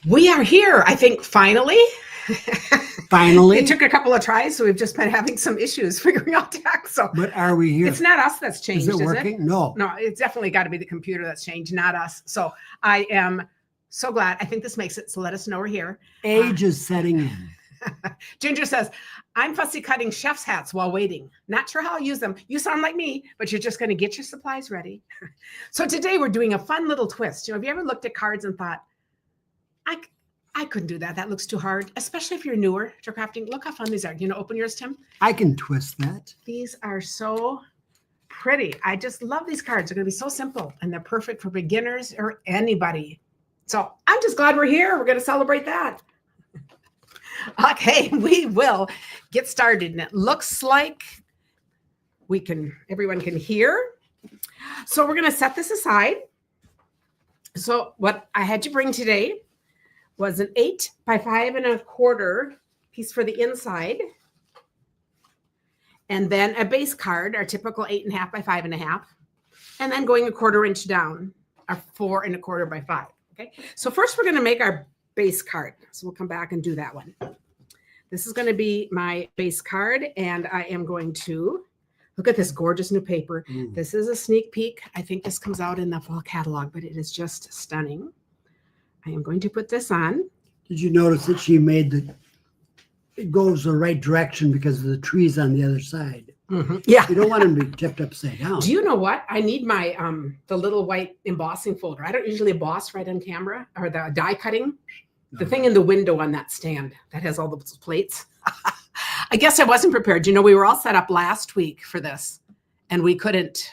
We are here, I think, finally. Finally. It took a couple of tries, so we've just been having some issues figuring out tech. So, But are we here? it's not us that's changed, Is it working? No. No, it's definitely got to be the computer that's changed, not us. So I am so glad. I think this makes it. So let us know we're here. Age is setting in. Ginger says, I'm fussy cutting chef's hats while waiting. Not sure how I'll use them. You sound like me, but you're just going to get your supplies ready. So today we're doing a fun little twist. Have you ever looked at cards and thought, I couldn't do that. That looks too hard, especially if you're newer to crafting. Look how fun these are. Open yours, Tim. I can twist that. These are so pretty. I just love these cards. They're going to be so simple, and they're perfect for beginners or anybody. So I'm just glad we're here. We're going to celebrate that. Okay, we will get started. And it looks like everyone can hear. So we're going to set this aside. So what I had to bring today was an 8 by 5 1/4 piece for the inside. And then a base card, our typical 8 1/2 by 5 1/2. And then going 1/4 inch down, our 4 1/4 by 5. Okay. So first we're going to make our base card. So we'll come back and do that one. This is going to be my base card, and I am going to look at this gorgeous new paper. This is a sneak peek. I think this comes out in the fall catalog, but it is just stunning. I am going to put this on. Did you notice that she made it goes the right direction because of the trees on the other side? Yeah. You don't want them to be tipped upside down. Do you know what? I need my the little white embossing folder. I don't usually emboss right on camera, or the die cutting. The thing in the window on that stand that has all those plates. I guess I wasn't prepared. We were all set up last week for this, and we couldn't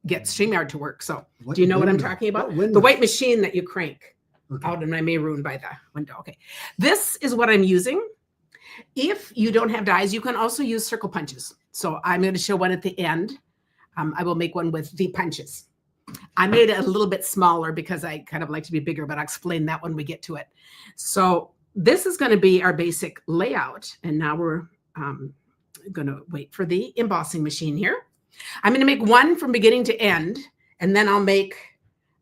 get StreamYard to work. So do you know what I'm talking about? The white machine that you crank out in my maroon by the window. Okay. This is what I'm using. If you don't have dies, you can also use circle punches. So I'm going to show one at the end. I will make one with the punches. I made it a little bit smaller because I kind of like to be bigger, but I'll explain that when we get to it. So this is going to be our basic layout. And now we're going to wait for the embossing machine here. I'm going to make one from beginning to end, and then I'll make,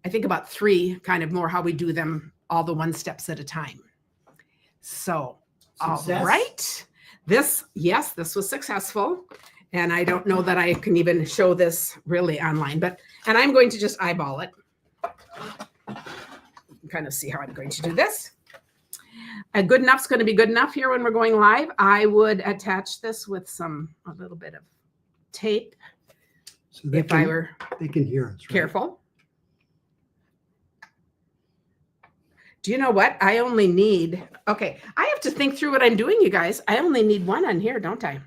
I think, about 3 kind of more how we do them, all the 1 steps at a time. So, all right. This was successful. And I don't know that I can even show this really online, and I'm going to just eyeball it. Kind of see how I'm going to do this. Good enough's going to be good enough here when we're going live. I would attach this with a little bit of tape. So they can hear us. Right? Careful. Do you know what? I only need, I have to think through what I'm doing, you guys. I only need 1 on here, don't I?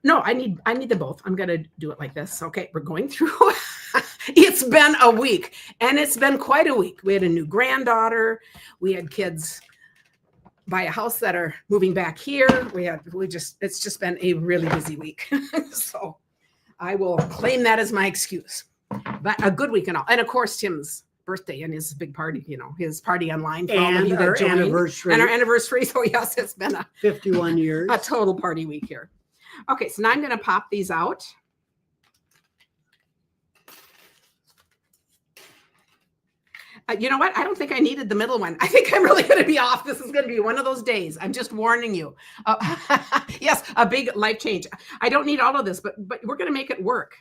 No, I need them both. I'm going to do it like this. Okay, we're going through. It's been a week, and it's been quite a week. We had a new granddaughter. We had kids buy a house that are moving back here. It's just been a really busy week. So I will claim that as my excuse, but a good week and all. And of course, Tim's birthday and his big party, his party online for all of you that joined. Anniversary. And our anniversary. So yes, it's been 51 years. A total party week here. Okay, so now I'm going to pop these out. You know what? I don't think I needed the middle one. I think I'm really going to be off. This is going to be one of those days. I'm just warning you. Yes, a big life change. I don't need all of this, but we're going to make it work,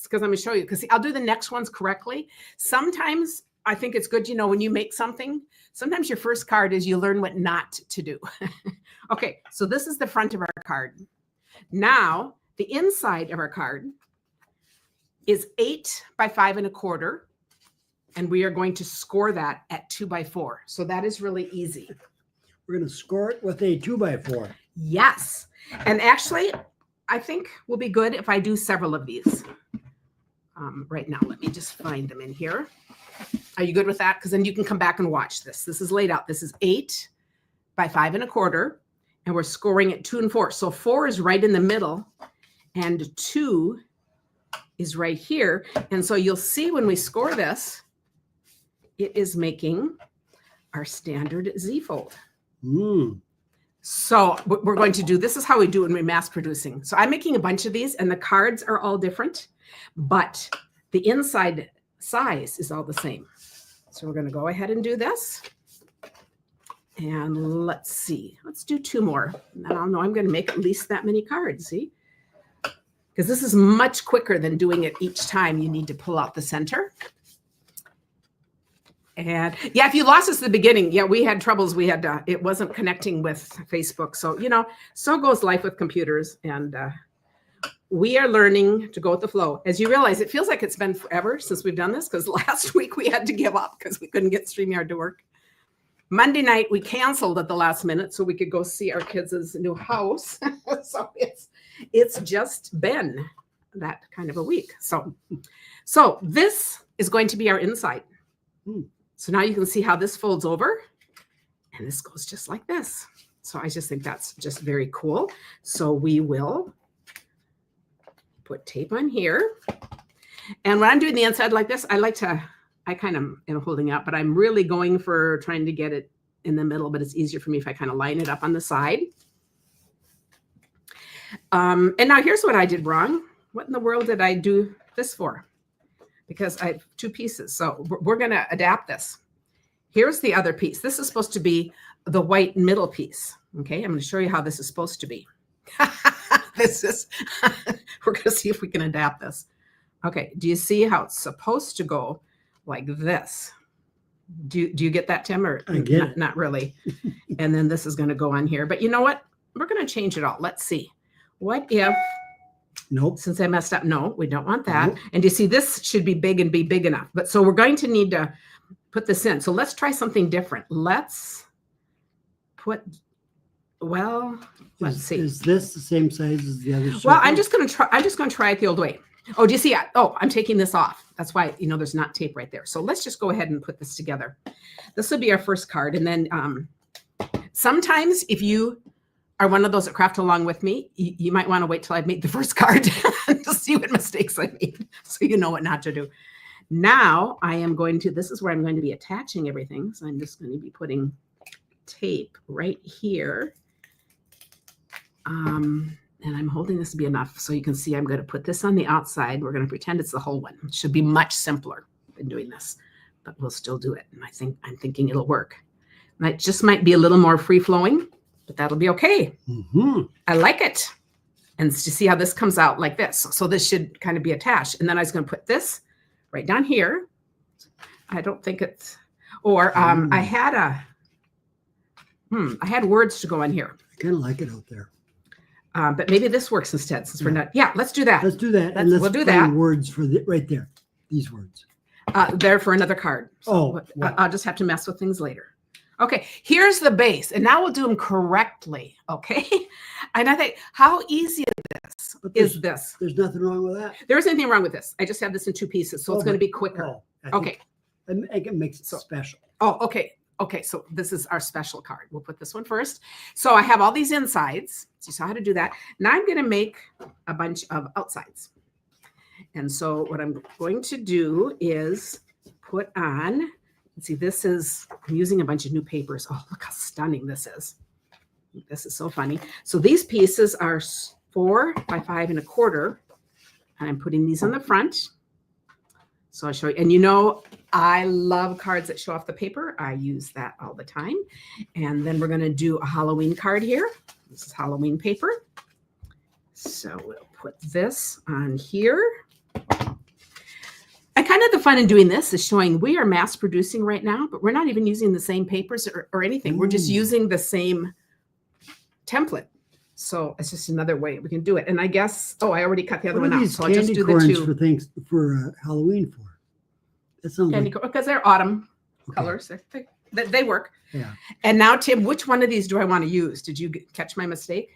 because I'm going to show you. Because I'll do the next ones correctly. Sometimes I think it's good, when you make something, sometimes your first card is you learn what not to do. Okay, so this is the front of our card. Now, the inside of our card is 8 by 5 1/4, and we are going to score that at 2 by 4. So that is really easy. We're going to score it with a 2 by 4. Yes. And actually, I think we'll be good if I do several of these. Right now, let me just find them in here. Are you good with that? Because then you can come back and watch this. This is laid out. This is 8 by 5 1/4. And we're scoring at 2 and 4. So 4 is right in the middle, and 2 is right here. And so you'll see when we score this, it is making our standard Z fold. So we're going to do, this is how we do it when we're mass producing. So I'm making a bunch of these, and the cards are all different, but the inside size is all the same. So we're going to go ahead and do this. And let's see. Let's do 2 more. I don't know. I'm going to make at least that many cards. See? Because this is much quicker than doing it each time. You need to pull out the center. And yeah, if you lost us at the beginning, yeah, we had troubles. We had it wasn't connecting with Facebook. So, so goes life with computers. And we are learning to go with the flow. As you realize, it feels like it's been forever since we've done this, because last week we had to give up because we couldn't get StreamYard to work. Monday night, we canceled at the last minute so we could go see our kids' new house. So it's just been that kind of a week. So this is going to be our inside. So now you can see how this folds over, and this goes just like this. So I just think that's just very cool. So we will put tape on here. And when I'm doing the inside like this, I kind of am holding up, but I'm really going for trying to get it in the middle, but it's easier for me if I kind of line it up on the side. And now here's what I did wrong. What in the world did I do this for? Because I have 2 pieces. So we're going to adapt this. Here's the other piece. This is supposed to be the white middle piece. Okay, I'm going to show you how this is supposed to be. We're going to see if we can adapt this. Okay, do you see how it's supposed to go like this? Do you get that, Tim? Or I get it. Not really. And then this is going to go on here. But you know what? We're going to change it all. Let's see. What if... Nope. Since I messed up, no, we don't want that. Nope. And you see, this should be big and be big enough. But so we're going to need to put this in. So let's try something different. Let's put, let's see. Is this the same size as the other? Well, I'm just going to try it the old way. Oh, do you see? I'm taking this off. That's why, there's not tape right there. So let's just go ahead and put this together. This will be our first card. And then sometimes if you are one of those that craft along with me, you might want to wait till I've made the first card to see what mistakes I made, so you know what not to do. Now this is where I'm going to be attaching everything. So I'm just going to be putting tape right here. And I'm holding this to be enough so you can see I'm going to put this on the outside. We're going to pretend it's the whole one. It should be much simpler than doing this, but we'll still do it. And I'm thinking it'll work. And it just might be a little more free flowing, but that'll be okay. Mm-hmm. I like it. And to see how this comes out like this. So this should kind of be attached. And then I was going to put this right down here. I don't think it's, or I had words to go on here. I kind of like it out there. But maybe this works instead, since we're not. Yeah, let's do that. Let's do that. We'll do that. Words for right there. These words. There for another card. So I'll just have to mess with things later. Okay, here's the base, and now we'll do them correctly, okay? And I think, how easy is this? There's nothing wrong with that. There isn't anything wrong with this. I just have this in 2 pieces, so it's going to be quicker. Okay. It makes it special. Oh, okay. Okay, so this is our special card. We'll put this one first. So I have all these insides. So you saw how to do that. Now I'm going to make a bunch of outsides. And so what I'm going to do is put on... Let's see, I'm using a bunch of new papers. Oh, look how stunning this is. This is so funny. So these pieces are 4 by 5 1/4. And I'm putting these on the front. So I'll show you. And I love cards that show off the paper. I use that all the time. And then we're going to do a Halloween card here. This is Halloween paper. So we'll put this on here. And kind of the fun in doing this is showing we are mass producing right now, but we're not even using the same papers or anything. We're just using the same template. So it's just another way we can do it. And I guess, I already cut the other one out. So I'll just do the 2. For Halloween for. That sounds candy corn, because they're autumn colors. They work. Yeah. And now, Tim, which one of these do I want to use? Did you catch my mistake?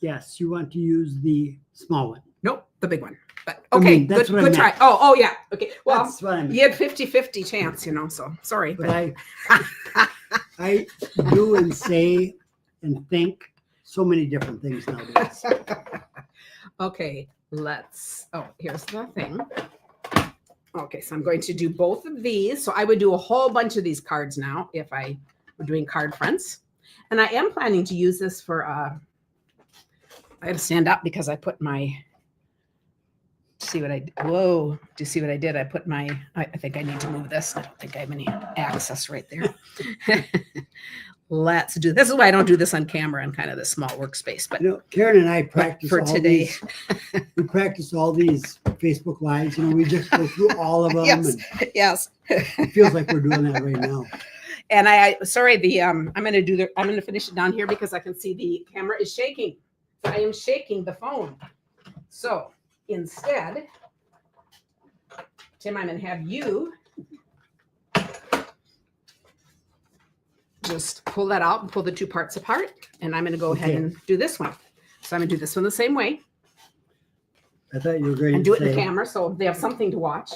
Yes, you want to use the small one. Nope, the big one. But okay, good try. Oh, yeah. Okay. Well, that's what I meant. You had 50-50 chance, so sorry. But I do and say and think so many different things nowadays. Okay, here's the thing. Okay, so I'm going to do both of these. So I would do a whole bunch of these cards now if I were doing card fronts. And I am planning to use this for, I had to stand up because I put my, do you see what I did? I put I think I need to move this. I don't think I have any access right there. let's do, this is why I don't do this on camera in kind of this small workspace, but You know, Karen and I practice for all today. these. We practice all these Facebook Lives. You know, we just go through all of them, Yes. and Yes. it feels like we're doing that right now. And sorry, I'm going to finish it down here because I can see the camera is shaking. So I am shaking the phone. So instead, Tim, I'm going to have you just pull that out and pull the two parts apart. And I'm going to go ahead Okay. and do this one. So I'm going to do this one the same way I thought you were going and to do it in the say, camera so they have something to watch.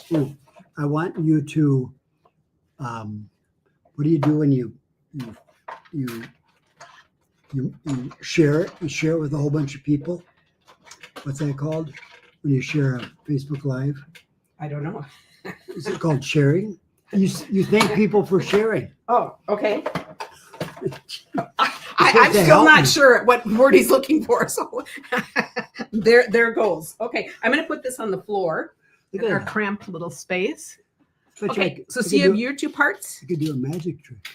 I want you to, what do you do when you share it? You share it with a whole bunch of people? What's that called? When you share a Facebook Live? I don't know. Is it called sharing? You thank people for sharing. Oh, okay. I'm supposed to still help not me. sure what word he's looking for. So there it goes. Okay, I'm going to put this on the floor Look in at our that. cramped little space. Bet you Okay, so I see you could have do- your two parts. You could do a magic trick.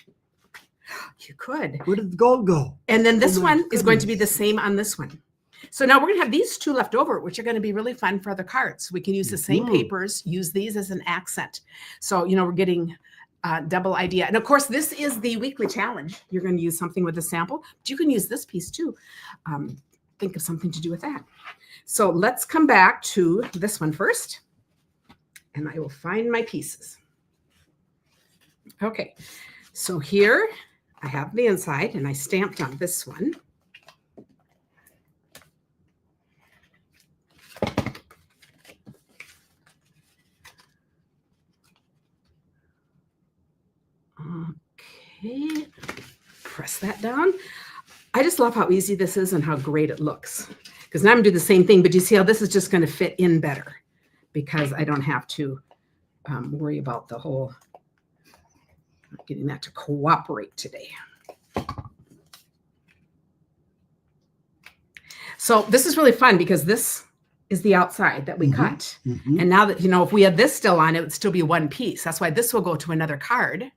You could. Where did the gold go? And then this Oh my one is going to be the goodness. same on this one. So now we're going to have these two left over, which are going to be really fun for other cards. We can use the same Mhm. papers, use these as an accent. So, we're getting double idea. And of course, this is the weekly challenge. You're going to use something with a sample, but you can use this piece too. Think of something to do with that. So let's come back to this one first. And I will find my pieces. Okay, so here I have the inside and I stamped on this one. Okay, press that down. I just love how easy this is and how great it looks. Because now I'm gonna do the same thing, but you see how this is just gonna fit in better because I don't have to worry about the whole getting that to cooperate today. So this is really fun because this is the outside that we Mhm. cut. Mhm. And now that, if we had this still on, it would still be one piece. That's why this will go to another card.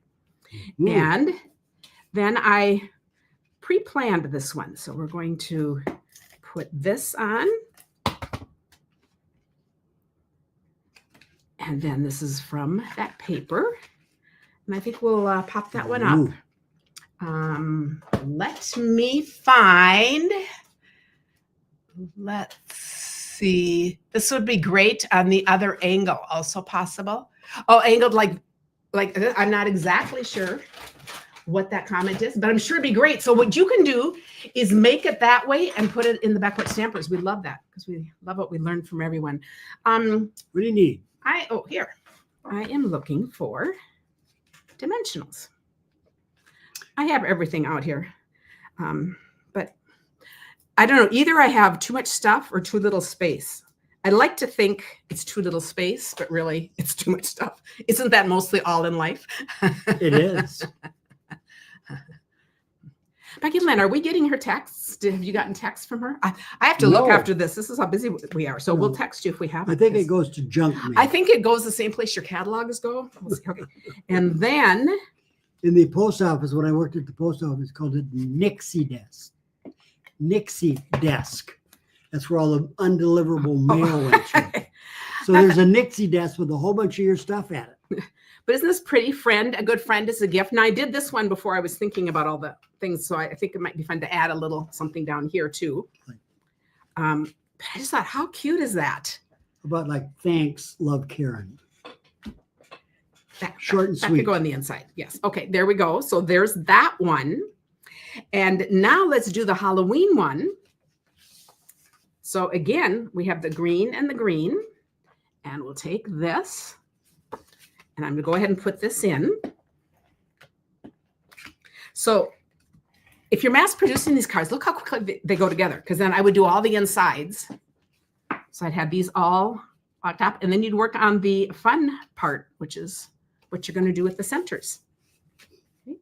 Ooh. And then I pre-planned this one. So we're going to put this on. And then this is from that paper. And I think we'll pop that one up. Let me find, let's see. This would be great on the other angle, also possible. Oh, angled like I'm not exactly sure what that comment is, but I'm sure it'd be great. So what you can do is make it that way and put it in the Beckwith Stampers. We love that because we love what we learned from everyone. What do you need? Here. I am looking for dimensionals. I have everything out here. But I don't know, either I have too much stuff or too little space. I like to think it's too little space, but really it's too much stuff. Isn't that mostly all in life? It is. Becky Lynn, are we getting her texts? Have you gotten texts from her? I have to look No. after this. This is how busy we are. So we'll No. text you if we have I it. think 'cause it goes to junk mail. I think it goes the same place your catalogs go. We'll see. Okay. And then In the post office, when I worked at the post office, called it Nixie desk. Nixie desk. That's where all the undeliverable mail went to. So there's a Nixie desk with a whole bunch of your stuff at it. But isn't this pretty? A good friend is a gift. Now I did this one before I was thinking about all the things. So I think it might be fun to add a little something down here too. But I just thought, how cute is that? About like, thanks, love Karen. That, Short and that sweet. could go on the inside. Yes. Okay, there we go. So there's that one. And now let's do the Halloween one. So again, we have the green and the green. And we'll take this. And I'm going to go ahead and put this in. So if you're mass producing these cards, look how quickly they go together. Because then I would do all the insides. So I'd have these all locked up. And then you'd work on the fun part, which is what you're going to do with the centers. Okay.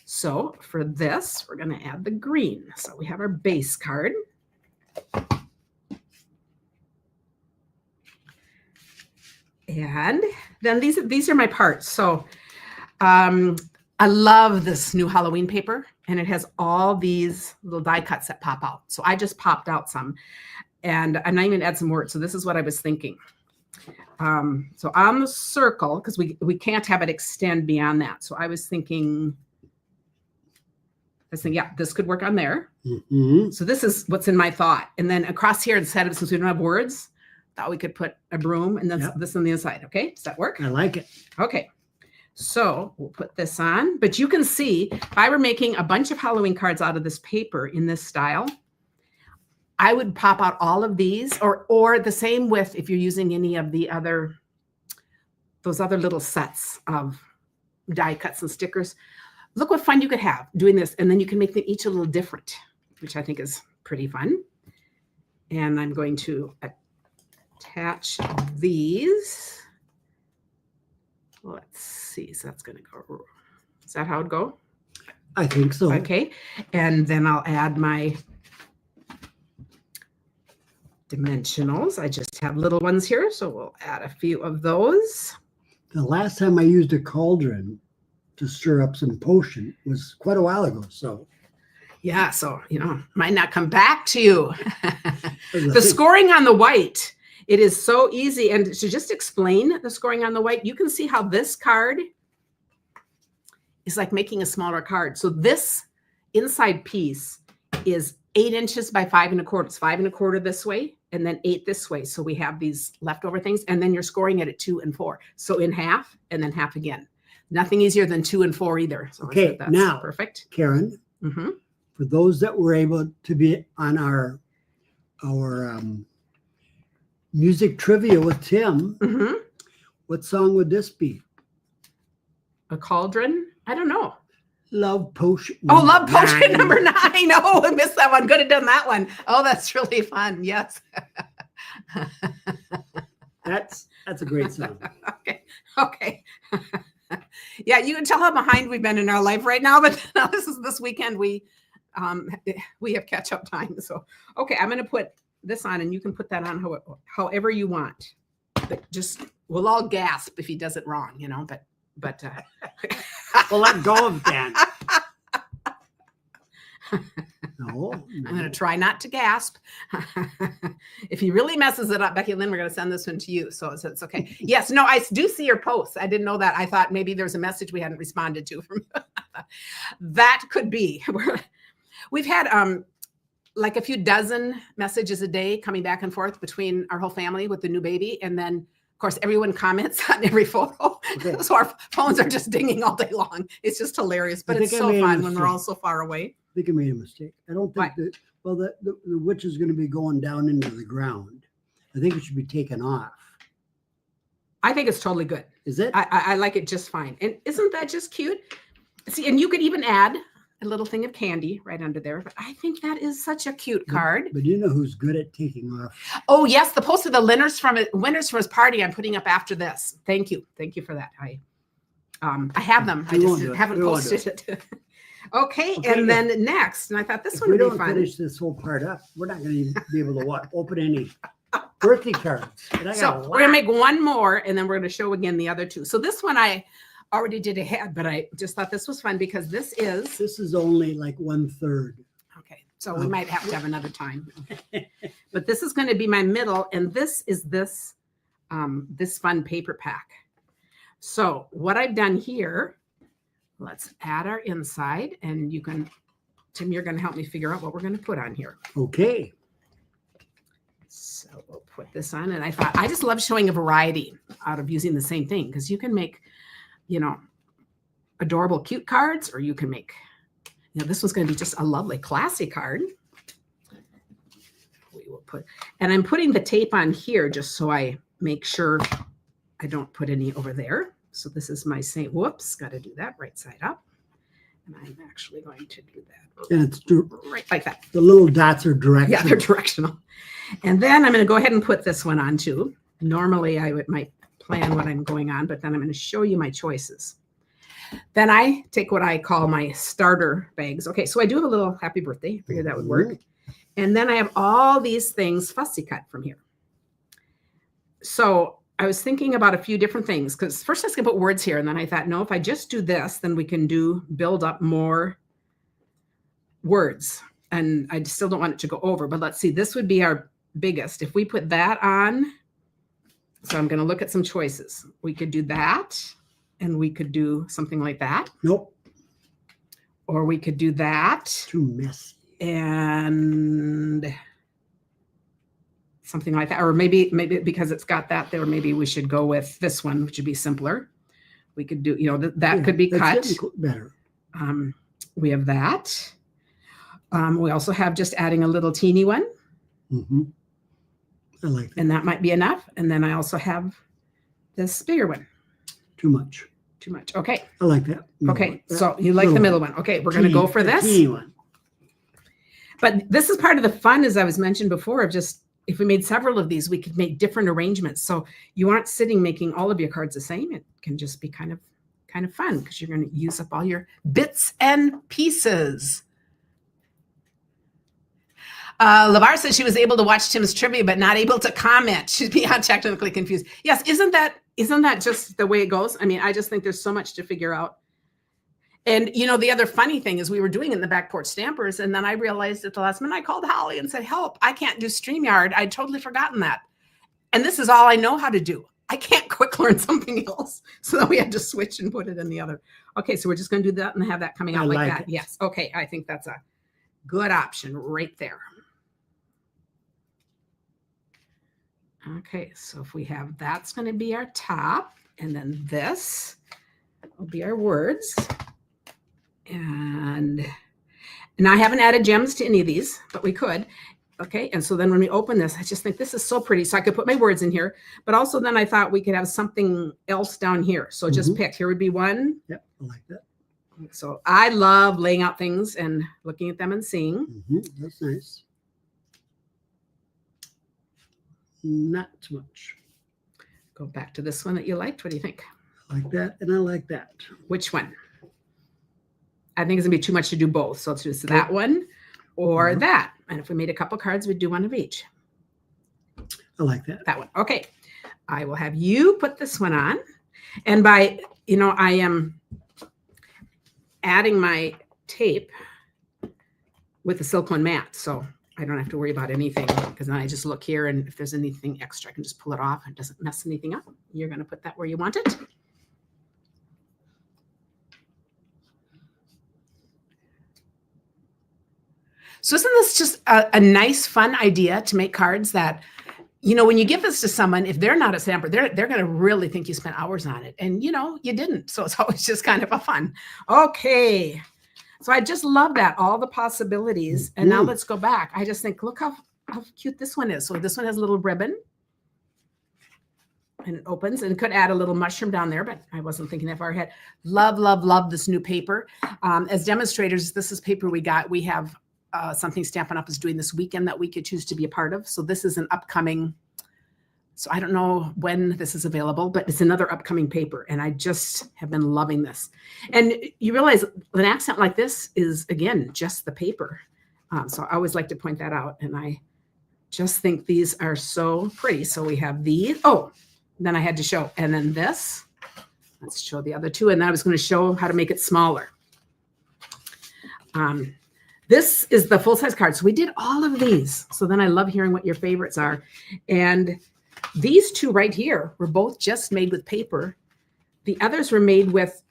So for this, we're going to add the green. So we have our base card. And then these are my parts. So I love this new Halloween paper, and it has all these little die cuts that pop out. So I just popped out some, and I'm not even add some words. So this is what I was thinking. So on the circle, because we can't have it extend beyond that. So I was thinking, yeah, this could work on there. Mhm. So this is what's in my thought. And then across here, instead of, since we don't have words, thought we could put a broom and then Yep. this on the inside. Okay, does that work? I like it. Okay. So we'll put this on, but you can see if I were making a bunch of Halloween cards out of this paper in this style, I would pop out all of these, or the same with if you're using any of the other, those other little sets of die cuts and stickers. Look what fun you could have doing this, and then you can make them each a little different, which I think is pretty fun. And I'm going to attach these. Let's see. So that's going to go. Is that how it go? I think so. Okay. And then I'll add my dimensionals. I just have little ones here, so we'll add a few of those. The last time I used a cauldron to stir up some potion was quite a while ago. So Yeah. So, might not come back to you. there's a The thing- scoring on the white, it is so easy. And to just explain the scoring on the white, you can see how this card is like making a smaller card. So this inside piece is 8 inches by 5 1/4. It's 5 1/4 this way, and then 8 this way. So we have these leftover things, and then you're scoring it at 2 and 4. So in half, and then half again. Nothing easier than 2 and 4 either. So Okay, that's now- perfect. Karen, Hmm. for those that were able to be on our music trivia with Tim, Hmm. what song would this be? A cauldron? I don't know. Love Potion. Oh, Love Potion Nine. number 9. Oh, I missed that one. Could have done that one. Oh, that's really fun. Yes. That's a great song. Okay. Yeah, you can tell how behind we've been in our life right now, but now this weekend we have catch up time. So, okay, I'm going to put this on, and you can put that on however you want. But just we'll all gasp if he does it wrong, but Well, let go of Dan. No, I'm going to try not to gasp. If he really messes it up, Becky Lynn, we're going to send this one to you. So it's okay. Yes, no, I do see your posts. I didn't know that. I thought maybe there's a message we hadn't responded to from that could be. We've had like a few dozen messages a day coming back and forth between our whole family with the new baby. And then, of course, everyone comments on every photo. Okay. So our phones are just dinging all day long. It's just hilarious, but I it's think I so made a fun when we're all mistake. so far away. I think I made a mistake. I don't Why? think the witch is going to be going down into the ground. I think it should be taken off. I think it's totally good. Is it? I like it just fine. And isn't that just cute? See, and you could even add a little thing of candy right under there. But I think that is such a cute card. But you know who's good at taking off? Oh, yes. The post of the winners from his party I'm putting up after this. Thank you. Thank you for that. I have them. I We won't just do it. haven't We won't do posted it. Okay. Okay, And then next, and I thought this If one we would be don't fun. finish this whole part up, we're not going to be able to open any birthday cards. And I got a So lot. we're gonna make one more, and then we're gonna show again the other two. So this one I already did ahead, but I just thought this was fun because this is only like 1/3. okay. So we Oh. might have to have another time. But this is going to be my middle, and this is this fun paper pack. So what I've done here, let's add our inside, and you can, Tim, you're going to help me figure out what we're going to put on here. Okay. So we'll put this on, and I thought I just love showing a variety out of using the same thing because you can make, adorable, cute cards, or you can make, this one's going to be just a lovely, classy card. We will put, and I'm putting the tape on here just so I make sure I don't put any over there. So this is my same. Whoops, got to do that right side up, and I'm actually going to do that And it's right like that. the little dots are directional. Yeah, they're directional. And then I'm going to go ahead and put this one on too. Normally I might plan what I'm going on, but then I'm going to show you my choices. Then I take what I call my starter bags. Okay, so I do have a little happy birthday. I figured that would work. And then I have all these things fussy cut from here. So I was thinking about a few different things because first I was going to put words here. And then I thought, no, if I just do this, then we can build up more words. And I still don't want it to go over, but let's see, this would be our biggest. If we put that on, so I'm going to look at some choices. We could do that and we could do something like that. Nope. Or we could do that. Too messy. And something like that. Or maybe because it's got that there, maybe we should go with this one, which would be simpler. We could do, that could be cut. Better. We have that. We also have just adding a little teeny one. Mm-hmm. I like that. And that might be enough. And then I also have this bigger one. Too much. Too much. Okay. I like that. Okay. So you like the middle one. Okay. We're going to go for this. Teeny one. But this is part of the fun, as I was mentioned before, of just if we made several of these, we could make different arrangements. So you aren't sitting making all of your cards the same. It can just be kind of fun because you're going to use up all your bits and pieces. LeVar says she was able to watch Tim's trivia, but not able to comment. She's beyond technically confused. Yes, isn't that just the way it goes? I mean, I just think there's so much to figure out. And the other funny thing is we were doing it in the Back Porch Stampers, and then I realized at the last minute I called Holly and said, "Help! I can't do StreamYard. I'd totally forgotten that, and this is all I know how to do. I can't quick learn something else." So then we had to switch and put it in the other. Okay, so we're just going to do that and have that coming out like that. Yes. Okay, I think that's a good option right there. Okay, so if we have, that's going to be our top, and then this will be our words. And I haven't added gems to any of these, but we could. Okay, and so then when we open this, I just think this is so pretty. So I could put my words in here, but also then I thought we could have something else down here. So just pick. Here would be one. Yep, I like that. So I love laying out things and looking at them and seeing. That's nice. Not too much. Go back to this one that you liked. What do you think? I like that, and I like that. Which one? I think it's gonna be too much to do both. So let's do that one or that. And if we made a couple cards, we'd do one of each. I like that. That one. Okay. I will have you put this one on. And I am adding my tape with the silicone mat. So I don't have to worry about anything because then I just look here, and if there's anything extra, I can just pull it off. It doesn't mess anything up. You're going to put that where you want it. So isn't this just a nice, fun idea to make cards that, when you give this to someone, if they're not a stamper, they're going to really think you spent hours on it. And, you didn't. So it's always just kind of a fun. Okay. So I just love that, all the possibilities. And now let's go back. I just think, look how cute this one is. So this one has a little ribbon. And it opens, and could add a little mushroom down there, but I wasn't thinking that far ahead. Love, love, love this new paper. As demonstrators, this is paper we got. We have something Stampin' Up! Is doing this weekend that we could choose to be a part of. So this is an upcoming, so I don't know when this is available, but it's another upcoming paper. And I just have been loving this. And you realize an accent like this is, again, just the paper. So I always like to point that out. And I just think these are so pretty. So we have these. Oh, then I had to show. And then this. Let's show the other two. And then I was going to show how to make it smaller. This is the full-size card. So we did all of these. So then I love hearing what your favorites are. And these two right here were both just made with paper. The others were made with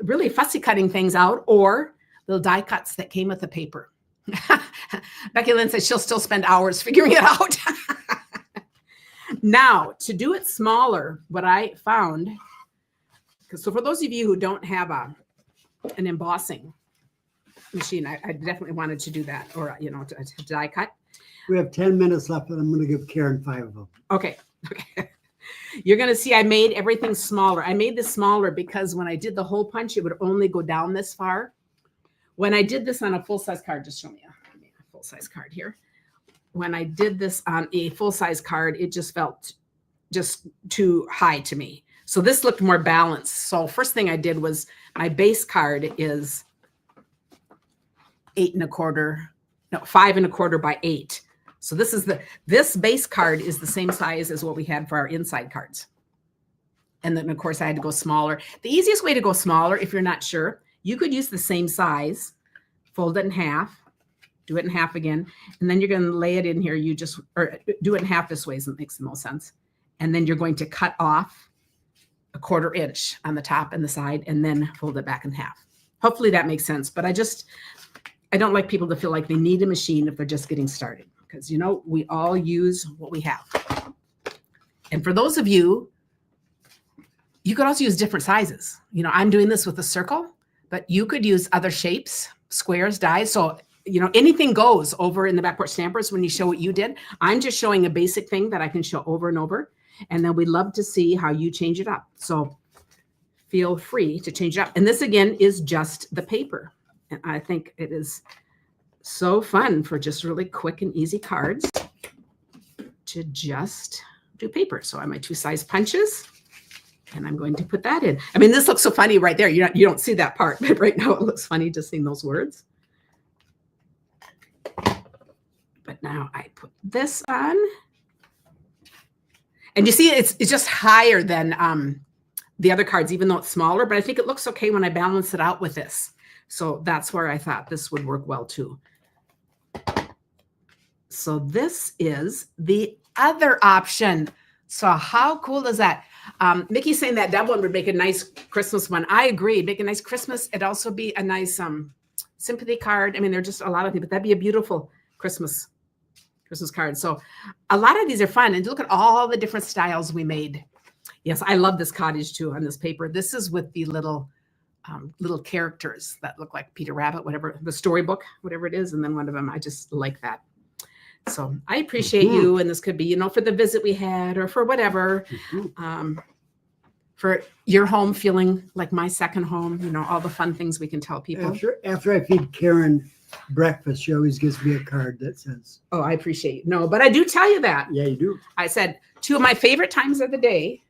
really fussy cutting things out or little die cuts that came with the paper. Becky Lynn says she'll still spend hours figuring it out. Now, to do it smaller, what I found, so for those of you who don't have an embossing machine, I definitely wanted to do that, or, to die cut. We have 10 minutes left, and I'm going to give Karen 5 of them. Okay. You're going to see I made everything smaller. I made this smaller because when I did the hole punch, it would only go down this far. When I did this on a full-size card, just show me a full-size card here. When I did this on a full-size card, it just felt just too high to me. So this looked more balanced. So first thing I did was my base card is 5 1/4 by 8. So this base card is the same size as what we had for our inside cards. And then, of course, I had to go smaller. The easiest way to go smaller, if you're not sure, you could use the same size, fold it in half, do it in half again, and then you're going to lay it in here. Or do it in half this way, so it makes the most sense. And then you're going to cut off a 1/4 inch on the top and the side, and then fold it back in half. Hopefully that makes sense. But I don't like people to feel like they need a machine if they're just getting started, because, we all use what we have. And for those of you, you could also use different sizes. I'm doing this with a circle, but you could use other shapes, squares, dies. So, anything goes over in the Back Porch Stampers when you show what you did. I'm just showing a basic thing that I can show over and over. And then we'd love to see how you change it up. So feel free to change it up. And this, again, is just the paper. And I think it is so fun for just really quick and easy cards to just do paper. So I have my 2 size punches. And I'm going to put that in. I mean, this looks so funny right there. You don't see that part, but right now it looks funny just seeing those words. But now I put this on. And you see, it's just higher than the other cards, even though it's smaller. But I think it looks okay when I balance it out with this. So that's where I thought this would work well, too. So this is the other option. So how cool is that? Mickey's saying that one would make a nice Christmas one. I agree. Make a nice Christmas. It'd also be a nice sympathy card. I mean, there are just a lot of things, but that'd be a beautiful Christmas card. So a lot of these are fun. And look at all the different styles we made. Yes, I love this cottage too on this paper. This is with the little characters that look like Peter Rabbit, whatever, the storybook, whatever it is. And then one of them, I just like that. So I appreciate you. And this could be, for the visit we had or for whatever, for your home feeling like my second home, all the fun things we can tell people. After I feed Karen breakfast, she always gives me a card that says, oh, I appreciate you. No, but I do tell you that. Yeah, you do. I said 2 of my favorite times of the day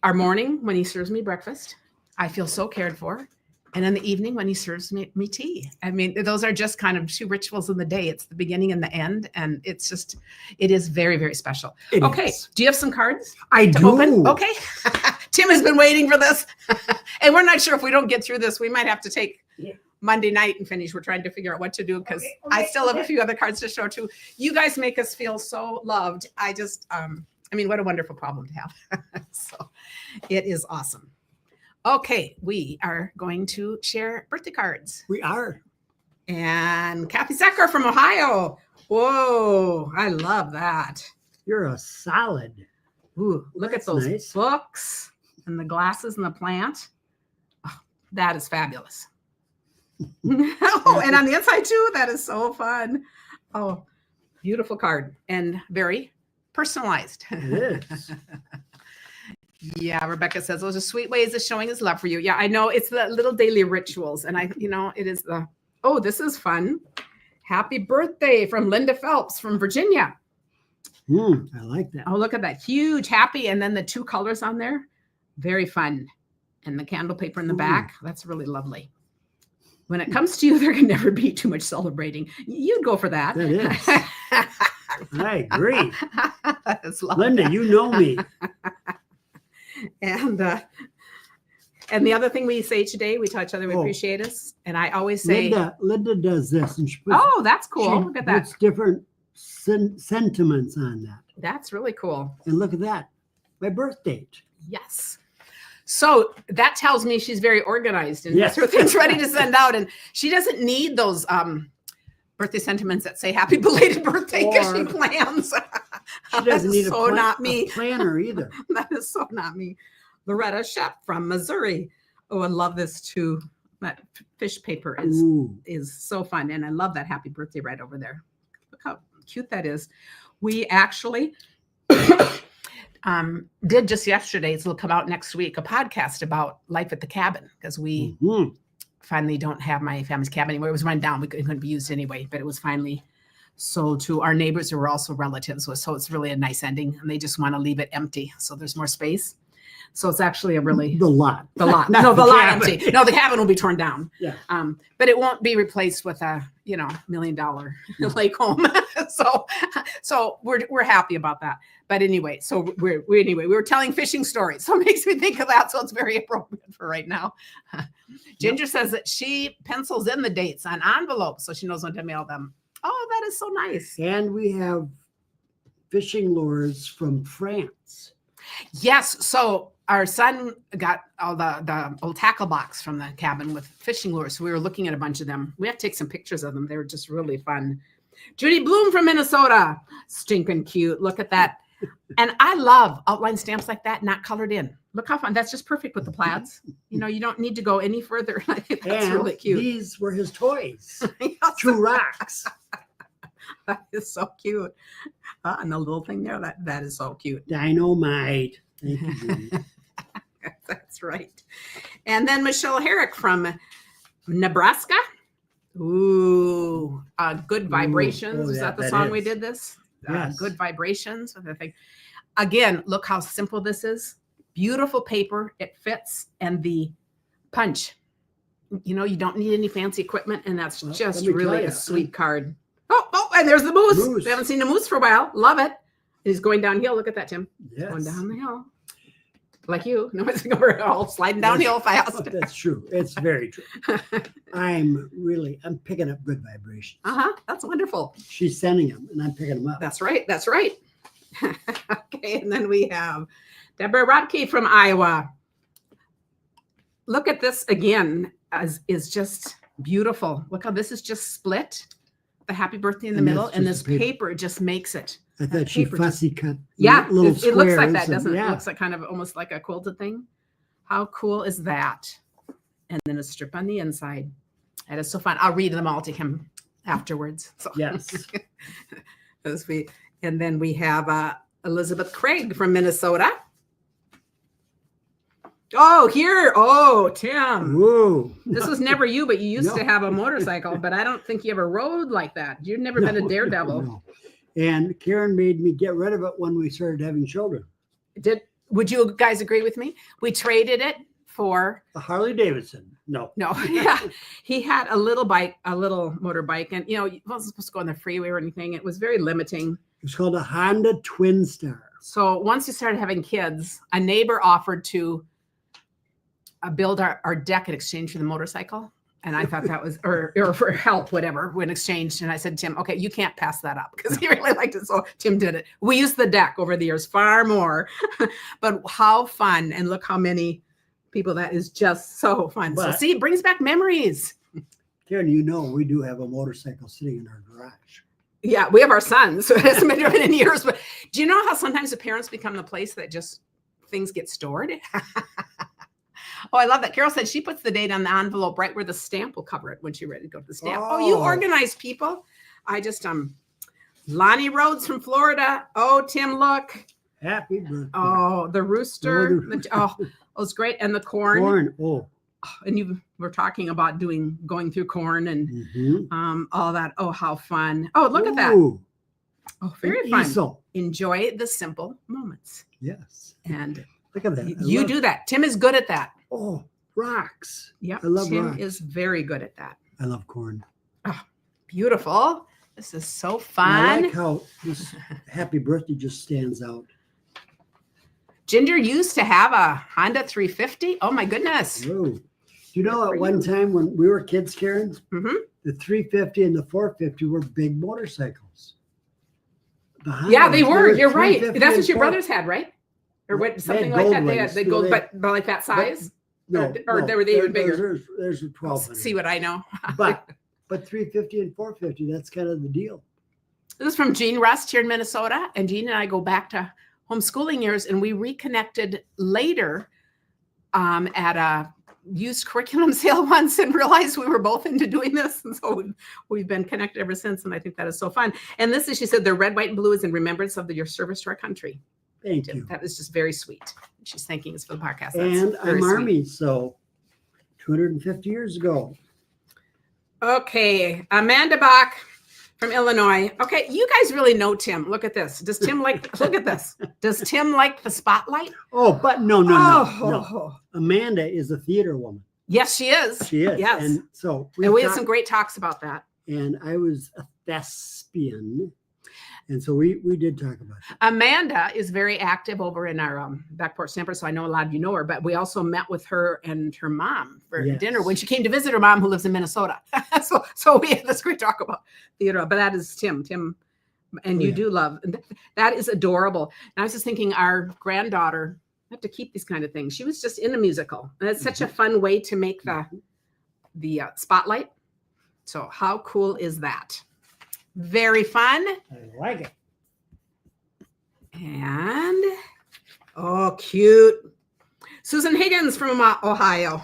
are morning when he serves me breakfast. I feel so cared for. And in the evening when he serves me tea. I mean, those are just kind of 2 rituals in the day. It's the beginning and the end. And it is very, very special. Okay. Do you have some cards? I do. Open? Okay. Tim has been waiting for this. And we're not sure if we don't get through this. We might have to take Monday night and finish. We're trying to figure out what to do because I still have a few other cards to show too. You guys make us feel so loved. What a wonderful problem to have. So it is awesome. Okay, we are going to share birthday cards. We are. And Kathy Sacker from Ohio. Whoa, I love that. You're a solid. Ooh, look at those nice. books and the glasses and the plant. Oh, that is fabulous. Oh, and on the inside too, that is so fun. Oh, beautiful card and very personalized. It is. Yeah, Rebecca says those are sweet ways of showing his love for you. Yeah, I know it's the little daily rituals. And it is this is fun. Happy birthday from Linda Phelps from Virginia. I like that. Oh, look at that. Huge, happy. And then the 2 colors on there. Very fun. And the candle paper in the back. That's really lovely. When it comes to you, there can never be too much celebrating. You'd go for that. That is. I agree. That is lovely. Linda, you know me. And the other thing we say today, we tell each other we appreciate us. And I always say, Linda does this, and she puts, that's cool. Look at that. Puts different sentiments on that. That's really cool. And look at that, my birth date. Yes. So that tells me she's very organized and has her things ready to send out. And she doesn't need those birthday sentiments that say happy belated birthday because she plans. She doesn't need a planner either. That is so not me. Loretta Shep from Missouri. Oh, I love this too. That fish paper is so fun. And I love that happy birthday right over there. Look how cute that is. We actually did just yesterday, it'll come out next week, a podcast about life at the cabin because we finally don't have my family's cabin anymore. It was run down. It couldn't be used anyway, but it was finally sold to our neighbors who were also relatives. So it's really a nice ending and they just want to leave it empty. So there's more space. So it's actually a really The lot. the lot. Not No, the the lot cabin. empty. No, the cabin will be torn down. Yeah. But it won't be replaced with a $1 million lake home. so we're happy about that. But anyway, so we were telling fishing stories. So it makes me think of that. So it's very appropriate for right now. Ginger says that she pencils in the dates on envelopes so she knows when to mail them. Oh, that is so nice. And we have fishing lures from France. Yes. So our son got all the old tackle box from the cabin with fishing lures. So we were looking at a bunch of them. We have to take some pictures of them. They were just really fun. Judy Bloom from Minnesota. Stinking cute. Look at that. And I love outline stamps like that, not colored in. Look how fun. That's just perfect with the plaids. You know, you don't need to go any further. I think that's And really cute. these were his toys. Yes. 2 rocks. That is so cute. And the little thing there, that is so cute. Dynamite. Thank you, Judy. That's right. And then Michelle Herrick from Nebraska. Ooh, Good Vibrations. Oh, Is yeah, that the that song we is. did this? Yes. Good Vibrations. I think. Again, look how simple this is. Beautiful paper. It fits. And the punch. You know, you don't need any fancy equipment. And that's Well, just let me really tell a ya, sweet card. Oh, and there's the moose. Moose. We haven't seen the moose for a while. Love it. He's going downhill. Look at that, Tim. Yes. Going down the hill. Like you. No, it's over all sliding downhill fast. That's true. It's very true. I'm picking up good vibrations. That's wonderful. She's sending them and I'm picking them up. That's right. That's right. Okay. And then we have Deborah Rodkey from Iowa. Look at this again, is just beautiful. Look how this is just split. The happy birthday in the And middle. that's And just this the paper. paper just makes it. I That thought she paper just- fussy cut Yeah, little it looks like that, squares doesn't and- it? It yeah. looks like kind of almost like a quilted thing. How cool is that? And then a strip on the inside. That is so fun. I'll read them all to him afterwards. So. Yes. As we, and then we have Elizabeth Craig from Minnesota. Oh, here. Oh, Tim. Whoa. This was never you, but you used No. to have a motorcycle, but I don't think you ever rode like that. You've never been a No, daredevil. no. And Karen made me get rid of it when we started having children. Would you guys agree with me? We traded it for A Harley Davidson. No. no. Yeah, he had a little bike, a little motorbike, and you know, he wasn't supposed to go on the freeway or anything. It was very limiting. It was called a Honda Twin Star. So once you started having kids, a neighbor offered to build our deck in exchange for the motorcycle. And I thought that was, or for help, whatever, when exchanged. And I said, Tim, okay, you can't pass that up because he really liked it. So Tim did it. We used the deck over the years far more, but how fun. And look how many people, that is just so fun. So But- see, it brings back memories. Karen, you know, we do have a motorcycle sitting in our garage. Yeah, we have our sons, so it hasn't been driven in years. But do you know how sometimes the parents become the place that just things get stored? Oh, I love that. Carol said she puts the date on the envelope right where the stamp will cover it when she's ready to go to the stamp. Oh, you Oh. organized people. I just Lonnie Rhodes from Florida. Oh, Tim, look. Happy birthday. Oh, the rooster. Oh, It was great. And the corn. Corn. Oh. And you were talking about going through corn and Mhm. all that. Oh, how fun. Oh, look at that. Ooh, Oh, very an fun. easel. Enjoy the simple moments. Yes. And Look at that. I you love- do that. Tim is good at that. Oh, rocks. Yep. I love Tim rocks. is very good at that. I love corn. Beautiful. This is so And fun. I like how this happy birthday just stands out. Ginger used to have a Honda 350. Oh my goodness. Whoa. Do you know Good for at one you. time when we were kids, Karen, hmm the 350 and the 450 were big motorcycles. The Yeah, they Hondas, were. You're right. 350 That's and what your 4 brothers had, right? Or what? They Something had like gold that. They wings. had they No, go, they- but like that size. No, or they were even bigger. There's a 1200. See what I know. But 350 and 450, that's kind of the deal. This is from Jean Rust here in Minnesota. And Jean and I go back to homeschooling years, and we reconnected later at a used curriculum sale once and realized we were both into doing this. And so we've been connected ever since. And I think that is so fun. And this is, she said, the red, white, and blue is in remembrance of your service to our country. Thank you. That is just very sweet. She's thanking us for the podcast. That's And very I'm sweet. Army, so 250 years ago. Okay, Amanda Bach from Illinois. Okay, you guys really know Tim. Look at this. Does Tim like, look at this. Does Tim like the spotlight? Oh, but no. Oh. Amanda is a theater woman. Yes, she is. She is. Yes. And so We had some great talks about that. and I was a thespian. And so we did talk about that. Amanda is very active over in our back porch Stamper, so I know a lot of you know her, but we also met with her and her mom for Yes. dinner when she came to visit her mom who lives in Minnesota. so we had this great talk about theater, but that is Tim, and Oh, you yeah. do love, that is adorable. And I was just thinking our granddaughter, I have to keep these kind of things. She was just in a musical, and it's such a fun way to make the spotlight. So how cool is that? Very fun. I like it. And oh, cute. Susan Higgins from Ohio.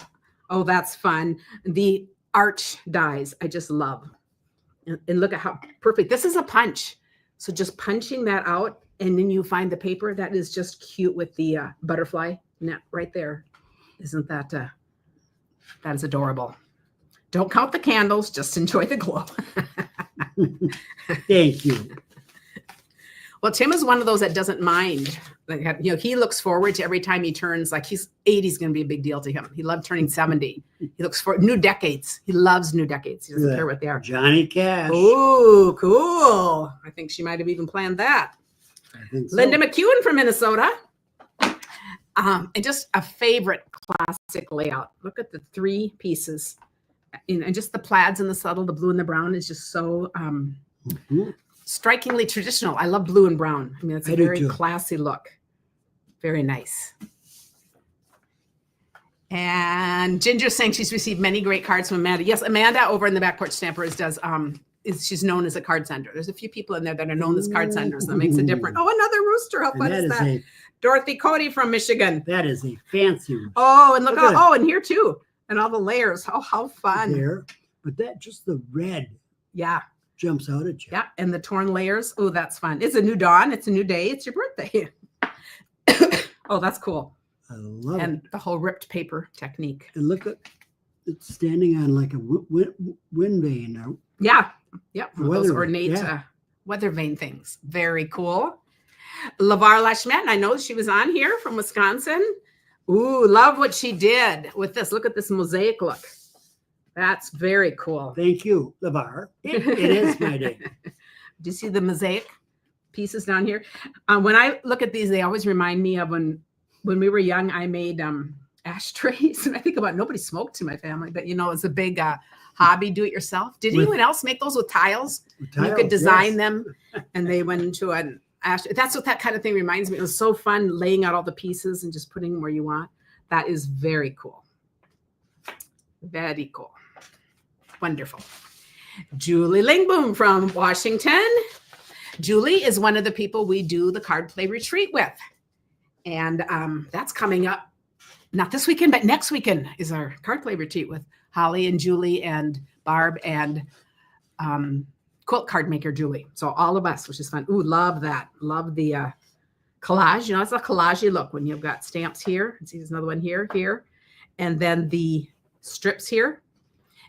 Oh, that's fun. The arch dies, I just love. And look at how perfect. This is a punch. So just punching that out, and then you find the paper that is just cute with the butterfly net right there. Isn't that that is adorable. Don't count the candles, just enjoy the glow. Thank you. Well, Tim is one of those that doesn't mind. Like, you know, he looks forward to every time he turns, like he's 80 is going to be a big deal to him. He loved turning 70. He looks for new decades. He loves new decades. He doesn't Yeah. care what they are. Johnny Cash. Ooh, cool. I think she might have even planned that. I think so. Linda McEwen from Minnesota. And just a favorite classic layout. Look at the 3 pieces. And just the plaids and the subtle, the blue and the brown is just so Mhm. strikingly traditional. I love blue and brown. I mean, it's a I do very too. classy look. Very nice. And Ginger's saying she's received many great cards from Amanda. Yes, Amanda over in the Back Porch Stampers does she's known as a card sender. There's a few people in there that are known as card senders. That makes it different. Oh, another rooster. How And fun that is is that? Dorothy Cody from Michigan. a fancy one Oh, and look, Look at oh, and here too. And all the layers. Oh, how fun. there. But that just the red Yeah. jumps out at you. Yeah. And the torn layers. Oh, that's fun. It's a new dawn. It's a new day. It's your birthday. Oh, that's cool. I love it. And the whole ripped paper technique. And look at it's standing on like a wind vane. Now. Yeah. Yep. Weather Those vane, ornate yeah. weather vane things. Very cool. LeVar Lachmet, I know she was on here from Wisconsin. Ooh, love what she did with this. Look at this mosaic look. That's very cool. Thank you, LeVar. It is my day. Do you see the mosaic pieces down here? When I look at these, they always remind me of when we were young, I made ashtrays. And I think about nobody smoked in my family, but you know, it's a big hobby, do it yourself. Did With- anyone else make those with tiles? With You could tiles, design yes. them and they went into an ash. That's what that kind of thing reminds me. It was so fun laying out all the pieces and just putting them where you want. That is very cool. Very cool. Wonderful. Julie Lingboom from Washington. Julie is one of the people we do the card play retreat with. And that's coming up, not this weekend, but next weekend is our card play retreat with Holly and Julie and Barb and quilt card maker Julie. So all of us, which is fun. Ooh, love that. Love the collage. You know, it's a collage look when you've got stamps here. See, there's another one here, here. And then the strips here.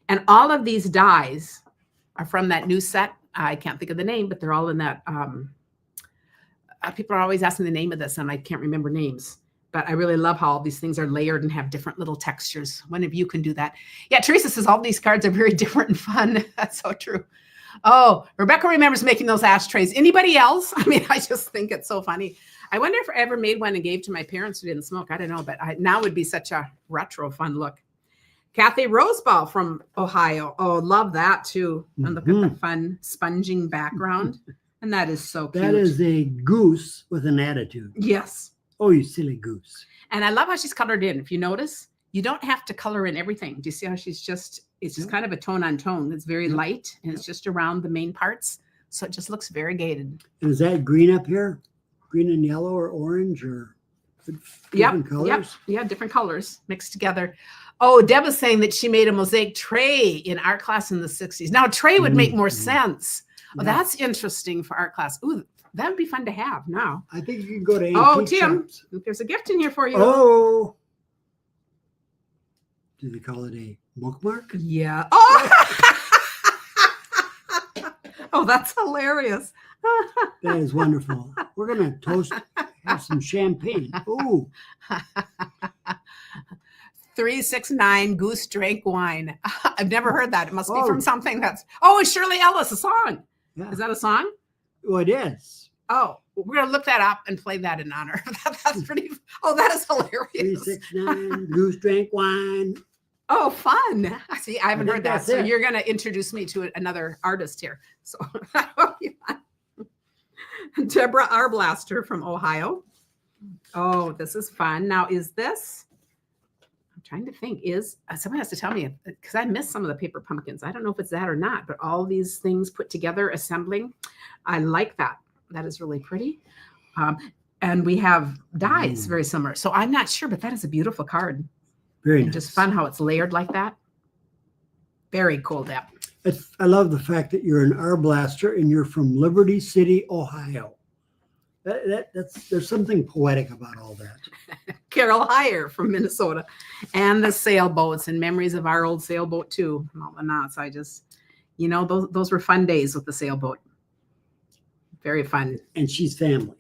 And all of these dies are from that new set. I can't think of the name, but they're all in that. People are always asking the name of this, and I can't remember names. But I really love how all these things are layered and have different little textures. One of you can do that. Yeah, Teresa says all these cards are very different and fun. That's so true. Oh, Rebecca remembers making those ashtrays. Anybody else? I mean, I just think it's so funny. I wonder if I ever made one and gave to my parents who didn't smoke. I don't know, but now would be such a retro fun look. Kathy Roseball from Ohio. Oh, love that too. And look at the fun sponging background. And that is so cute. That is a goose with an attitude. Yes. Oh, you silly goose. And I love how she's colored in. If you notice, you don't have to color in everything. Do you see how it's just kind of a tone on tone. It's very light and it's just around the main parts. So it just looks variegated. And is that green up here? Green and yellow or orange or different colors? Yeah, different colors mixed together. Oh, Deb is saying that she made a mosaic tray in art class in the 60s. Now, tray would make more sense. Oh, Yeah. that's interesting for art class. Ooh, that would be fun to have now. I think you can go to antique Oh, Tim, shops. there's a gift in here for you. Oh. Do they call it a bookmark? Yeah. Oh, Oh, that's hilarious. That is wonderful. We're gonna toast, have some champagne. Ooh, 369 Goose Drank Wine. I've never heard that. It must be Oh. from something that's, oh, it's Shirley Ellis, a song. yeah. Is that a song? Oh, it is. Oh, we're going to look that up and play that in honor. That's pretty, oh, that is hilarious. 369 Goose Drank Wine. Oh, fun. See, I haven't think heard that. that's So it. you're going to introduce me to another artist here. So that will be fun. Deborah Arblaster from Ohio. Oh, this is fun. Now, is this, I'm trying to think, is, someone has to tell me, because I missed some of the paper pumpkins. I don't know if it's that or not, but all these things put together, assembling, I like that. That is really pretty. And we have dies very similar. So I'm not sure, but that is a beautiful card. Very And nice. just fun how it's layered like that. Very cool, Deb. I love the fact that you're an Arblaster and you're from Liberty City, Ohio. There's something poetic about all that. Carol Heyer from Minnesota, and the sailboats and memories of our old sailboat too. And all the knots. I just, those were fun days with the sailboat. Very fun. And she's family.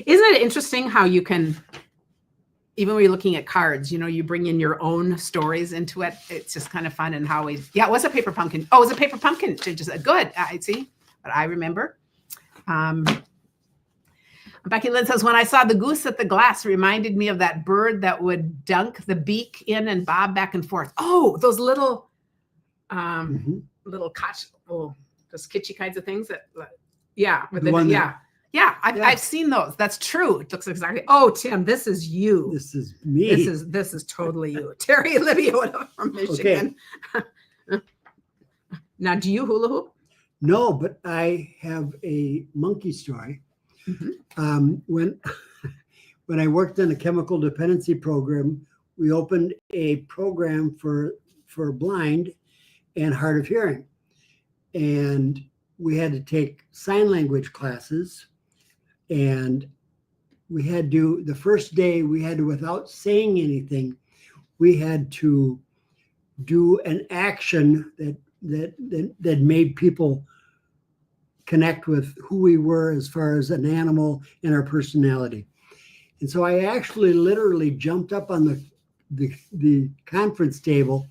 Isn't it interesting how you can, even when you're looking at cards, you bring in your own stories into it. It's just kind of fun. And how it was a paper pumpkin. Oh, it was a paper pumpkin. Just good. I see, but I remember. Becky Lynn says, when I saw the goose at the glass, reminded me of that bird that would dunk the beak in and bob back and forth. Oh, those little, little those kitschy kinds of things that, yeah, with I've seen those. That's true. It looks exactly. Oh, Tim, this is you. This is me. This is totally you. Terry Liviota from Michigan. Okay. Now, do you hula hoop? No, but I have a monkey story. When I worked in a chemical dependency program, we opened a program for blind and hard of hearing, and we had to take sign language classes, and we had to, the first day we had to, without saying anything, we had to do an action that made people connect with who we were as far as an animal and our personality. And so I actually literally jumped up on the conference table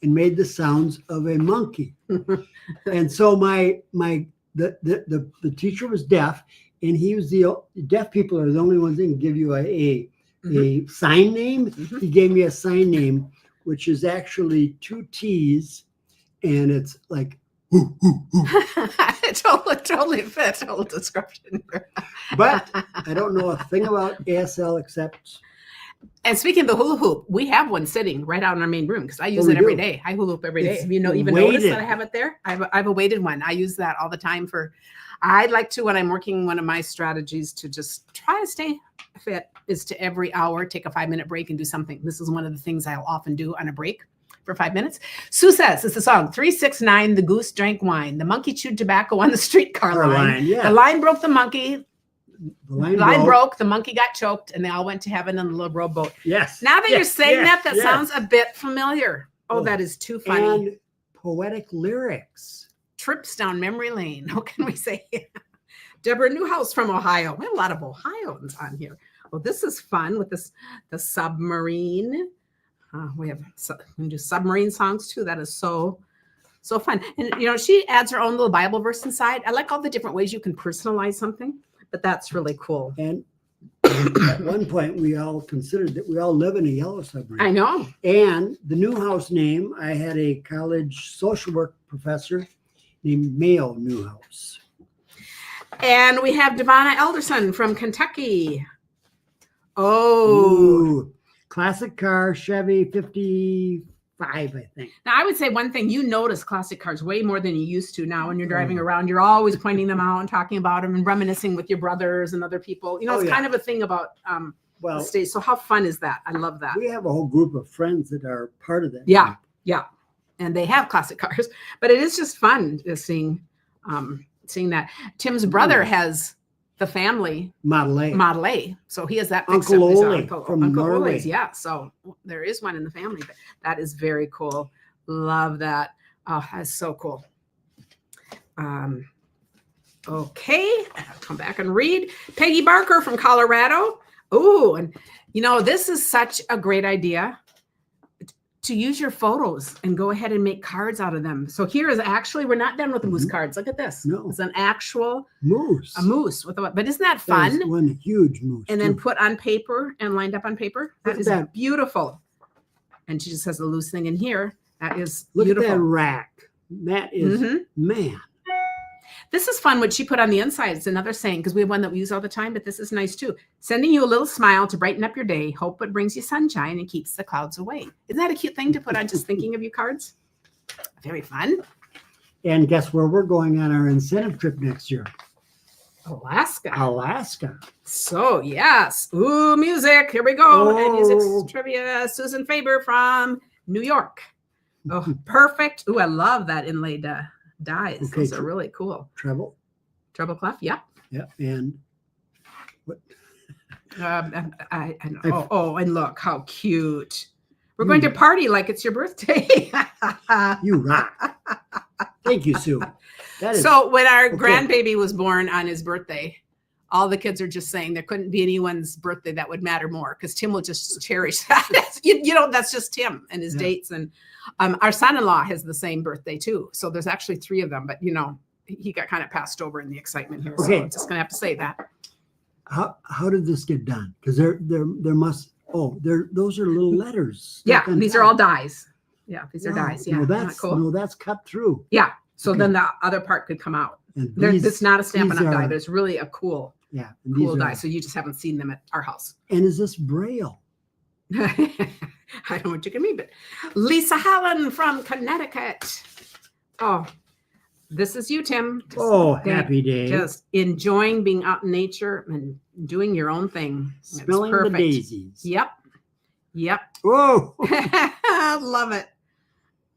and made the sounds of a monkey. And so the teacher was deaf, and he was deaf people are the only ones that can give you a sign name. He gave me a sign name, which is actually 2 T's, and it's like totally fit total description. But I don't know a thing about ASL except. And speaking of the hula hoop, we have one sitting right out in our main room because I use it every day. I hula hoop every day. Have you even noticed that I have it there? I have a weighted one. I use that all the time I'd like to, when I'm working, one of my strategies to just try to stay fit is to every hour take a 5-minute break and do something. This is one of the things I'll often do on a break for 5 minutes. Sue says, it's the song 369, the goose drank wine. The monkey chewed tobacco on the streetcar line. Yeah. The line broke the monkey. The line broke, the monkey got choked, and they all went to heaven in the little rowboat. Yes. Now that you're saying that sounds a bit familiar. Oh, that is too funny. And poetic lyrics. Trips down memory lane. How can we say? Deborah Newhouse from Ohio. We have a lot of Ohioans on here. Oh, this is fun with the submarine. We can do submarine songs too. That is so fun. And she adds her own little Bible verse inside. I like all the different ways you can personalize something, but that's really cool. And at one point, we all considered that we all live in a yellow submarine. I know. And the Newhouse name, I had a college social work professor named Mayo Newhouse. And we have Devonna Elderson from Kentucky. Oh. Ooh, classic car, Chevy 55, I think. Now, I would say one thing, you notice classic cars way more than you used to now when you're driving around. You're always pointing them out and talking about them and reminiscing with your brothers and other people. It's kind of a thing about the state. So how fun is that? I love that. We have a whole group of friends that are part of that. Yeah, yeah. And they have classic cars. But it is just fun seeing that. Tim's brother has the family Model A. So he has that Uncle Ole from Uncle Norway. Ole's, yeah. So there is one in the family. But that is very cool. Love that. Oh, that's so cool. Okay, I'll come back and read. Peggy Barker from Colorado. Oh, and this is such a great idea to use your photos and go ahead and make cards out of them. So here is actually, we're not done with the moose cards. Look at this. No. It's an actual Moose. a moose with a, but isn't that That is fun? one huge moose. And then too. put on paper and lined up on paper. Look That at is that. beautiful. And she just has a loose thing in here. That is Look beautiful. at that rack. That is, Mhm. man. This is fun. What she put on the inside is another saying, because we have one that we use all the time, but this is nice too. Sending you a little smile to brighten up your day. Hope it brings you sunshine and keeps the clouds away. Isn't that a cute thing to put on just thinking of you cards? Very fun. And guess where we're going on our incentive trip next year? Alaska. Alaska. So yes. Ooh, music. Here we go. And Oh. music trivia. Susan Faber from New York. Oh, perfect. Ooh, I love that inlaid dies. Okay, Those are really cool. Treble. Treble clef. Yeah. Yeah. And what? And look how cute. We're going to party like it's your birthday. You rock. Thank you, Sue. That is So when our okay. grandbaby was born on his birthday, all the kids are just saying there couldn't be anyone's birthday that would matter more because Tim will just cherish that. That's just Tim and his Yeah. dates. And our son-in-law has the same birthday too. So there's actually 3 of them, but he got kind of passed over in the excitement here. So Okay. I'm just gonna have to say that. how did this get done? Because there must those are little letters. Yeah, stuck on these are top. all dies. Yeah, these are Wow. dies. Yeah, No, isn't that that's cool. no, that's cut through. Yeah. So Okay. then the other part could come out. And It's not a Stampin' these Up! die. are- There's really a cool and these are- die. So you just haven't seen them at our house. And is this Braille? I don't know what you can read, but Lisa Hallen from Connecticut. Oh, this is you, Tim. Just, Happy day. just enjoying being out in nature and doing your own thing. It's Smelling the perfect. daisies. Yep. Whoa. Love it.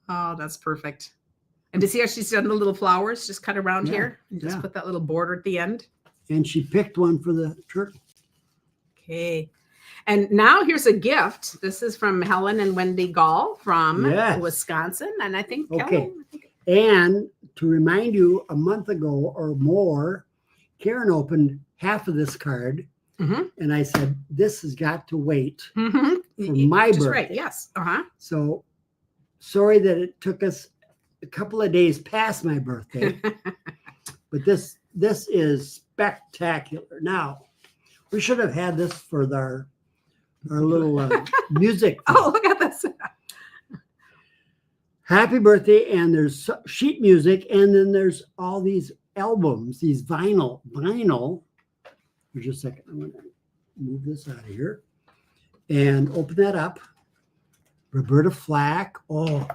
Oh, that's perfect. And to see how she's done the little flowers just cut around Yeah, here and just yeah. put that little border at the end. And she picked one for the turkey. Okay. And now here's a gift. This is from Helen and Wendy Gall from Yes. Wisconsin. And I think Okay. Kelly, And to remind you, a month ago or more, Karen opened half of this card, Mhm. and I said, "This has got to wait." Mhm. For my Just right. birthday. Yes. Uh-huh. So sorry that it took us a couple of days past my birthday, but this is spectacular. Now, we should have had this for our little music. Oh, look at this. Happy birthday, and there's sheet music, and then there's all these albums, these vinyl. For just a second, I'm going to move this out of here and open that up. Roberta Flack. Oh,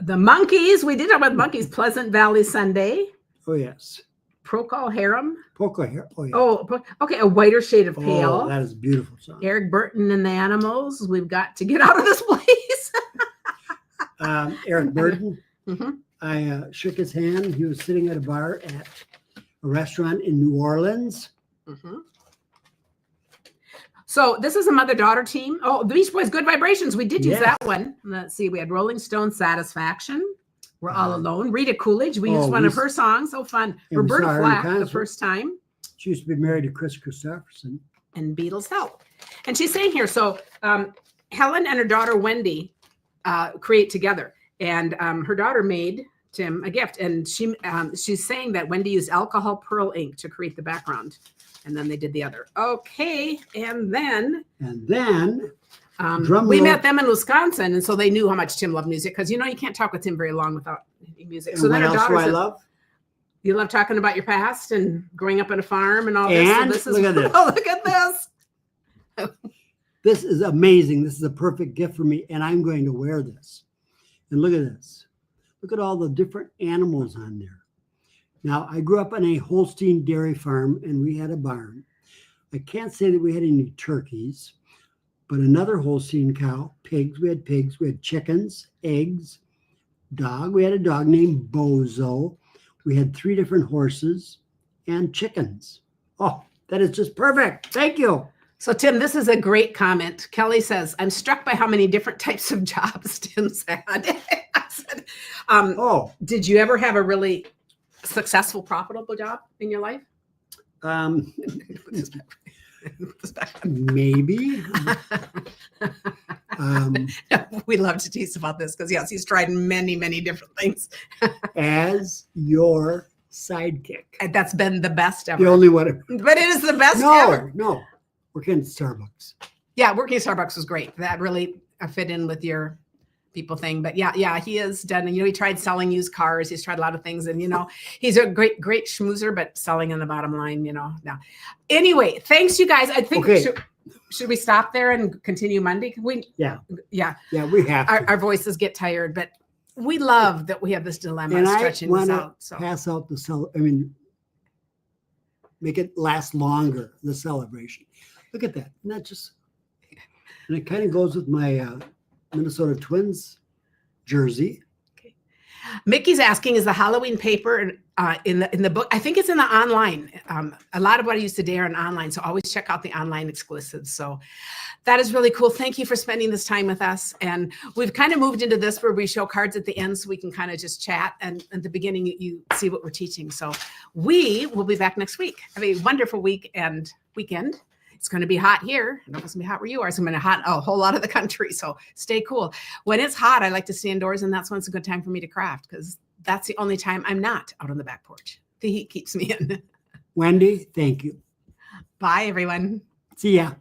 The Monkeys. We did talk about the Monkeys. Pleasant Valley Sunday. oh yes. Procol Harum. Polka here. Oh yeah. Oh, okay. A Whiter Shade of Oh, Pale. that is a beautiful song. Eric Burton and the Animals. We've got to get out of this place. Eric Burden. Mhm. I shook his hand. He was sitting at a bar at a restaurant in New Orleans. Mhm. So this is a mother-daughter team. Oh, the Beach Boys, Good Vibrations. We did use Yes. that one. Let's see. We had Rolling Stone, Satisfaction. We're All Alone. Rita Coolidge. We used Oh, one we of her songs. Oh, fun. we Roberta saw her in Flack, the concert. first time. She used to be married to Chris Christopherson. And Beatles Help. And she's saying here, so Helen and her daughter Wendy create together. And her daughter made Tim a gift. And she's saying that Wendy used alcohol pearl ink to create the background. And then they did the other. Okay. And then And then Drum we roll. met them in Wisconsin. And so they knew how much Tim loved music. Because, you can't talk with Tim very long without any music. and So what then her else do daughter I said, love? you love talking about your past and growing up on a farm and all this. And So this is, look at this. Oh, look at this. This is amazing. This is a perfect gift for me, and I'm going to wear this. And look at this. Look at all the different animals on there. Now, I grew up on a Holstein dairy farm, and we had a barn. I can't say that we had any turkeys, but another Holstein cow, pigs. We had chickens, eggs, dog. We had a dog named Bozo. We had 3 different horses and chickens. Oh, that is just perfect. Thank you. So, Tim, this is a great comment. Kelly says, I'm struck by how many different types of jobs Tim said. I said, Oh, Did you ever have a really successful, profitable job in your life? um, maybe. We love to tease about this because yes, he's tried many, many different things. As your sidekick. And that's been the best ever. The only one. But it is the best No, ever. no. Working at Starbucks. Yeah, working at Starbucks was great. That really fit in with your people thing. But yeah, he has done, he tried selling used cars. He's tried a lot of things. And, he's a great schmoozer, but selling in the bottom line, now. Anyway, thanks, you guys. I think, Okay. should we stop there and continue Monday? Yeah, Yeah. we have to. Our voices get tired, but we love that we have this dilemma And I stretching this want out. to So pass out make it last longer, the celebration. Look at that. And it kind of goes with my Minnesota Twins jersey. Mickey's asking, is the Halloween paper in the book? I think it's in the online. A lot of what I use today are in online, so always check out the online exclusives. So that is really cool. Thank you for spending this time with us. And we've kind of moved into this where we show cards at the end so we can kind of just chat. And at the beginning, you see what we're teaching. So we will be back next week. Have a wonderful week and weekend. It's going to be hot here. I don't know if it's going to be hot where you are. It's going to be hot a whole lot of the country. So stay cool. When it's hot, I like to stay indoors, and that's when it's a good time for me to craft because that's the only time I'm not out on the back porch. The heat keeps me in. Wendy, thank you. Bye, everyone. See ya.